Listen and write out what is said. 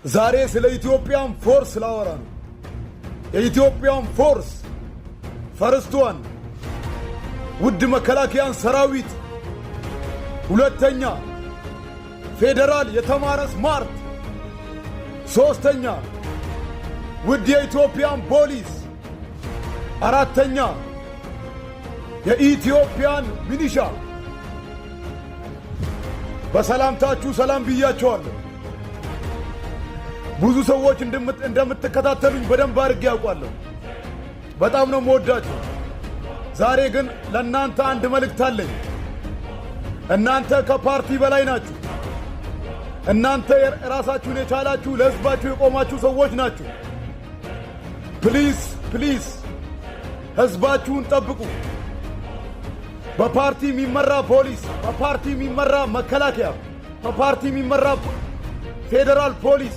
ዛሬ ስለ ኢትዮጵያን ፎርስ ላወራ ነው። የኢትዮጵያን ፎርስ ፈርስቷን ውድ መከላከያን ሰራዊት፣ ሁለተኛ ፌደራል የተማረ ስማርት፣ ሶስተኛ ውድ የኢትዮጵያን ፖሊስ፣ አራተኛ የኢትዮጵያን ሚሊሻ በሰላምታችሁ ሰላም ብያቸዋለሁ። ብዙ ሰዎች እንደምትከታተሉኝ በደንብ አድርጌ ያውቃለሁ። በጣም ነው የምወዳችሁ። ዛሬ ግን ለእናንተ አንድ መልእክት አለኝ። እናንተ ከፓርቲ በላይ ናችሁ። እናንተ ራሳችሁን የቻላችሁ ለሕዝባችሁ የቆማችሁ ሰዎች ናችሁ። ፕሊዝ ፕሊዝ ሕዝባችሁን ጠብቁ። በፓርቲ የሚመራ ፖሊስ፣ በፓርቲ የሚመራ መከላከያ፣ በፓርቲ የሚመራ ፌደራል ፖሊስ